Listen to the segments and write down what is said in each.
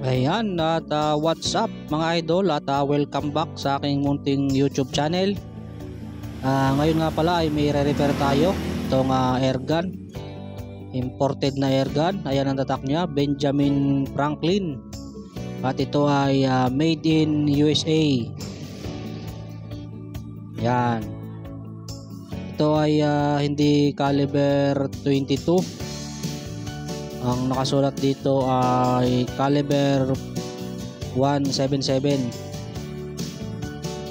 Ayan at what's up mga idol at welcome back sa aking munting YouTube channel. Ngayon nga pala ay may re-repair tayo itong airgun, imported na airgun. Ayan ang tatak nya, Benjamin Franklin, at ito ay made in USA. Yan, ito ay hindi caliber 22. Ang nakasulat dito ay caliber 177.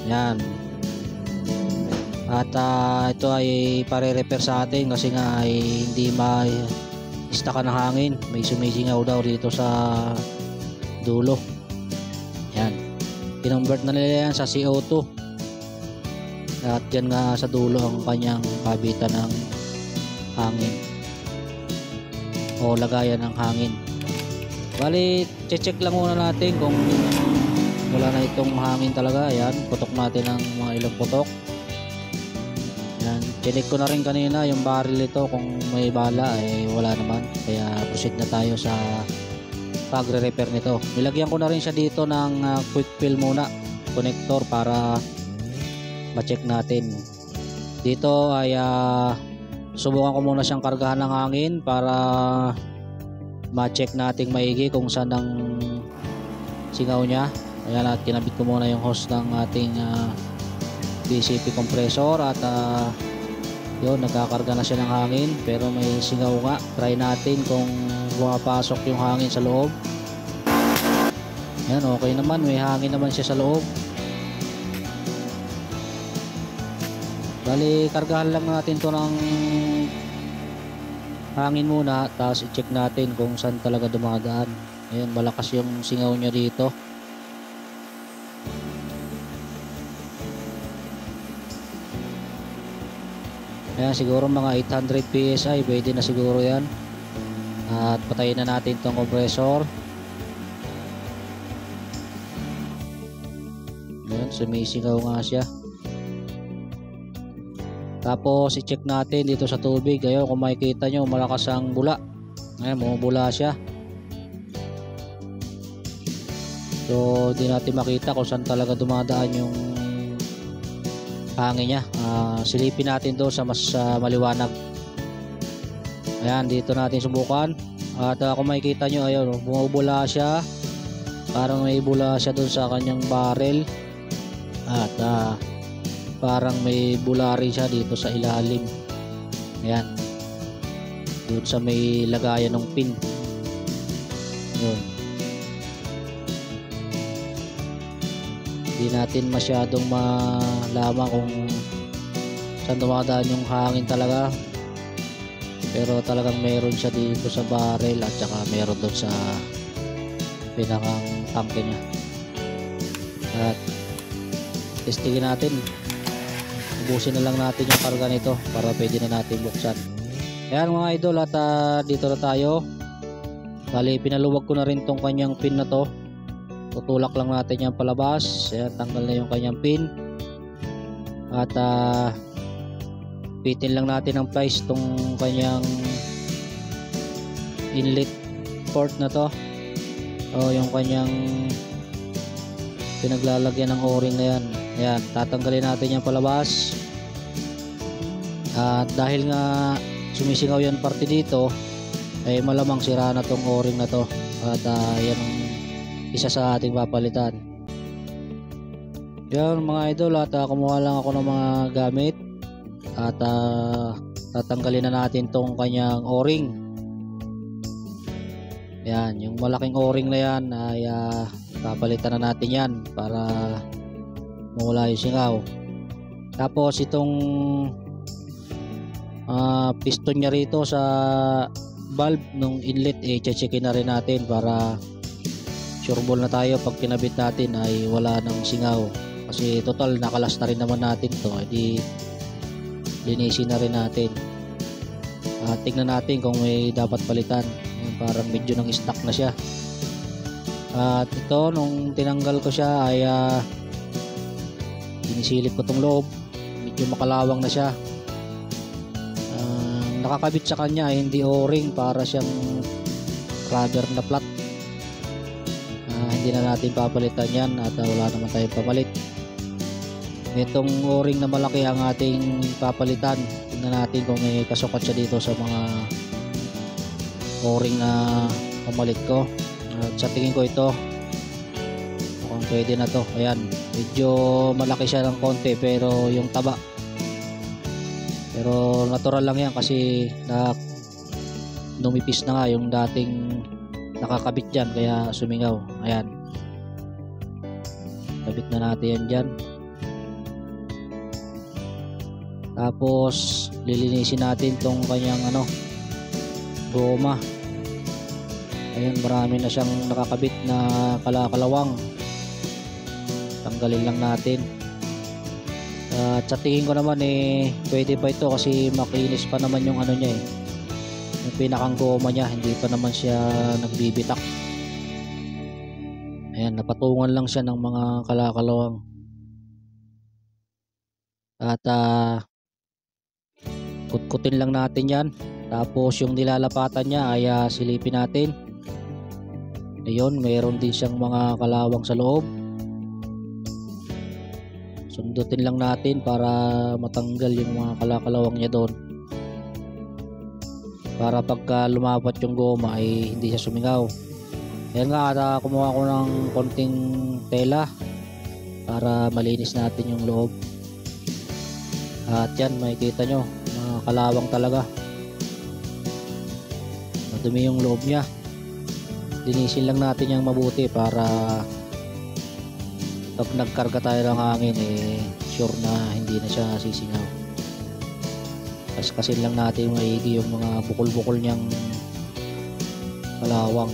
Yan. At ito ay pare-repair sa atin kasi nga ay hindi ma-stack ng hangin. May sumisingaw daw dito sa dulo. Yan. Kinonvert na nila yan sa CO2. At yan nga sa dulo ang kanyang kabitan ng hangin o lagayan ng hangin. Bali, check lang muna natin kung wala na itong hangin talaga. Ayan, putok natin ng mga ilang putok. Ayan, check ko na rin kanina yung barrel ito kung may bala ay wala naman. Kaya proceed na tayo sa pagre-repair nito. Nilagyan ko na rin siya dito ng quick fill muna, connector, para ma-check natin. Dito ay subukan ko muna siyang kargahan ng hangin para ma-check nating maigi kung saan ang singaw niya. Ayan, at kinabit ko muna yung hose ng ating PCP compressor at yun, nagkakarga na siya ng hangin pero may singaw nga. Try natin kung bumapasok yung hangin sa loob. Ayan, okay naman, may hangin naman siya sa loob. Bali, kargahan lang natin to ng hangin muna, tapos i-check natin kung saan talaga dumadaan. Ayan, malakas yung singaw niya dito. Ayan, siguro mga 800 PSI, pwede na siguro yan. At patayin na natin tong compressor. Ayan, sumisingaw nga siya. Tapos i-check natin dito sa tubig. Ayun, kung makikita nyo, malakas ang bula. Ayan, bumubula siya. So di natin makita kung saan talaga dumadaan yung hangin niya. Silipin natin doon sa mas maliwanag. Ayan, dito natin subukan. At kung makikita nyo, ayun, bumubula siya. Parang may bula siya doon sa kanyang barrel. At parang may bula rin siya dito sa ilalim. Ayan, doon sa may lagayan ng pin. Yun, hindi natin masyadong malaman kung saan dumadaan yung hangin talaga, pero talagang meron siya dito sa barrel at saka meron doon sa pinakang tangke niya. At testingin natin. Ubusin na lang natin yung karga nito para pwede na natin buksan. Ayan mga idol, at dito na tayo. Bali, pinaluwag ko na rin tong kanyang pin na to. Tutulak lang natin yan palabas. Ayan, tanggal na yung kanyang pin. At pitin lang natin ng plies tong kanyang inlet port na to, o yung kanyang pinaglalagyan ng o-ring na yan. Ayan, tatanggalin natin yung palabas. At dahil nga sumisingaw yan parte dito, ay malamang sira na tong o-ring na to. At yan ang isa sa ating papalitan. Yan mga idol, at kumuha lang ako ng mga gamit. At tatanggalin na natin tong kanyang o-ring. Yan, yung malaking o-ring na yan ay papalitan na natin yan para mawala yung singaw. Tapos itong piston nya rito sa valve ng inlet, checkin na rin natin para sureball na tayo pag kinabit natin ay wala ng singaw. Kasi total nakalas na rin naman natin to, edi linisin na rin natin. Tingnan natin kung may dapat palitan. Parang medyo nang stuck na siya. At ito, nung tinanggal ko siya ay sinisilip ko tong loob, medyo makalawang na siya. Nakakabit sa kanya ay hindi o-ring, para siyang rubber na flat. hindi na natin papalitan yan at wala naman tayong pamalit. Itong o-ring na malaki ang ating papalitan. Tingnan natin kung may kasukat siya dito sa mga o-ring na pamalit ko. At sa tingin ko ito mukhang pwede na to. Ayan, medyo malaki siya ng konti pero yung taba, pero natural lang yan kasi numipis na nga yung dating nakakabit dyan kaya sumingaw. Ayan, kabit na natin yan dyan. Tapos lilinisin natin tong kanyang goma. Ayan, marami na siyang nakakabit na kalakalawang. Tanggalin lang natin. At sa tingin ko naman pwede pa ito kasi makinis pa naman yung niya yung pinakang goma niya, hindi pa naman siya nagbibitak. Ayan, napatungan lang siya ng mga kalakalawang. At kutkutin lang natin yan. Tapos yung nilalapatan niya ay silipin natin. Ayun, mayroon din siyang mga kalawang sa loob. Sundutin lang natin para matanggal yung mga kalakalawang niya doon, para pagka lumapat yung goma ay hindi siya sumingaw. Ayan nga, kumuha ko ng konting tela para malinis natin yung loob. At yan, makikita nyo, mga kalawang talaga, madumi yung loob niya. Linisin lang natin yung mabuti para pag nagkarga tayo ng hangin sure na hindi na siya sisingaw. Kaskasin lang natin maigi yung mga bukol-bukol niyang kalawang.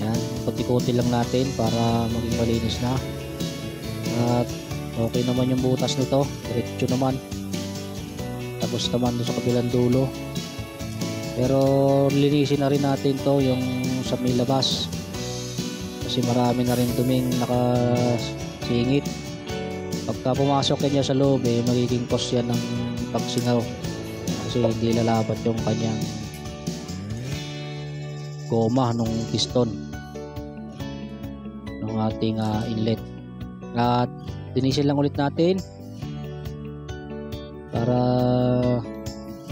Yan, puti-puti lang natin para maging malinis na. At okay naman yung butas nito, diretso naman. Tapos naman doon sa kabilang dulo. Pero linisin na rin natin to yung sa may labas kasi marami na rin duming nakasingit. Pagka pumasok kanya sa loob magiging cause yan ng pagsingaw kasi hindi lalapat yung kanyang goma nung piston ng ating inlet. At linisin lang ulit natin para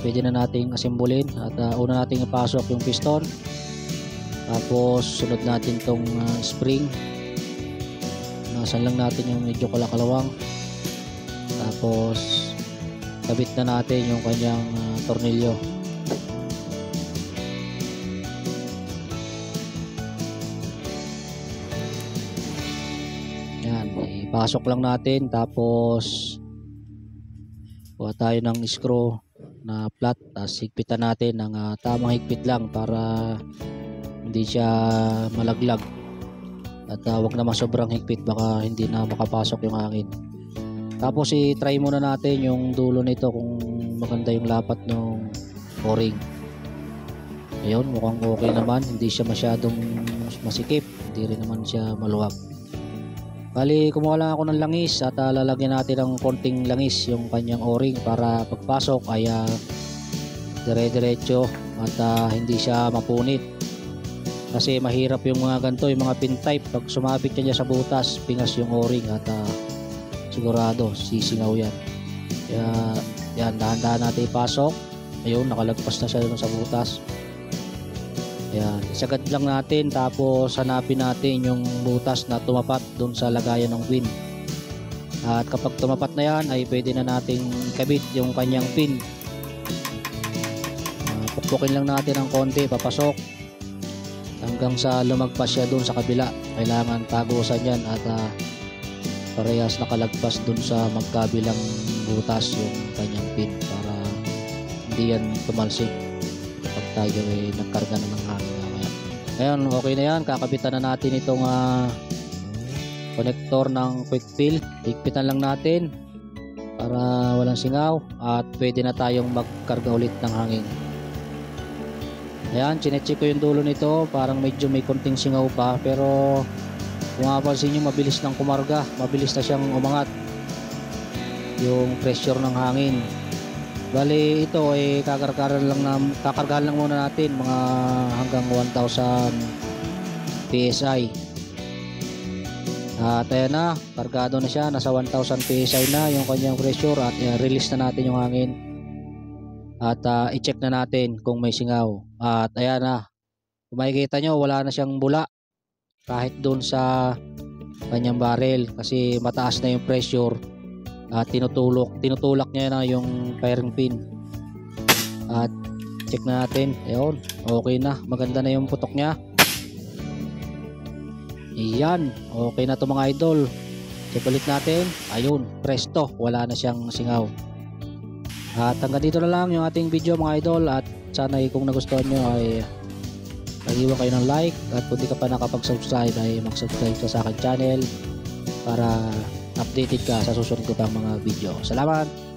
pwede na nating asimbulin. At una nating ipasok yung piston, tapos sunod natin tong spring, nasan lang natin yung medyo kalakalawang, tapos kabit na natin yung kanyang tornilyo. Yan, ipasok lang natin, tapos kuha tayo ng screw na flat, tapos higpitan natin ng tamang higpit lang para hindi siya malaglag. At wag naman sobrang higpit, baka hindi na makapasok yung hangin. Tapos i-try muna natin yung dulo nito kung maganda yung lapat ng o-ring. Ayun, mukhang okay naman, hindi siya masyadong masikip, hindi rin naman siya maluwag. Bali, kumuha lang ako ng langis at lalagyan natin ng konting langis yung kanyang o-ring para pagpasok ay dire-diretso at hindi siya mapunit. Kasi mahirap yung mga ganito, yung mga pin type, pag sumabit niya sa butas, pingas yung o-ring at sigurado sisingaw yan. Kaya yan, dahan-dahan natin ipasok. Ayun, nakalagpas na siya sa butas. Ayan, isagad lang natin, tapos hanapin natin yung butas na tumapat dun sa lagayan ng pin. At kapag tumapat na yan ay pwede na nating ikabit yung kanyang pin. Pukpukin lang natin ng konti, papasok hanggang sa lumagpas siya dun sa kabila. Kailangan tagusan yan at parehas nakalagpas dun sa magkabilang butas yung kanyang pin para hindi yan tumalsik pag tayo nagkarga na ng hangin. Ngayon, okay na yan, kakabitan na natin itong connector ng quick fill. Higpitan lang natin para walang singaw at pwede na tayong magkarga ulit ng hangin. Ayan, chinecheck ko yung dulo nito, parang medyo may konting singaw pa, pero kung mapapansin nyo, mabilis nang kumarga, mabilis na siyang umangat yung pressure ng hangin. Bali ito ay kakargahan lang muna natin mga hanggang 1000 PSI. At ayan na, kargado na siya, nasa 1000 PSI na yung kanyang pressure at release na natin yung hangin. At i-check na natin kung may singaw. At ayan na, kung makikita nyo wala na siyang bula kahit doon sa kanyang barrel kasi mataas na yung pressure. At tinutulak niya na yung firing pin. At check na natin. Ayun, okay na, maganda na yung putok niya. Iyan, okay na to mga idol. Check ulit natin. Ayun, presto, wala na siyang singaw. At hanggang dito na lang yung ating video mga idol. At sana kung nagustuhan nyo ay mag-iwan kayo ng like. At kung di ka pa nakapag-subscribe ay mag-subscribe sa akin channel para updated ka sa susunod ko pang mga video. Salamat!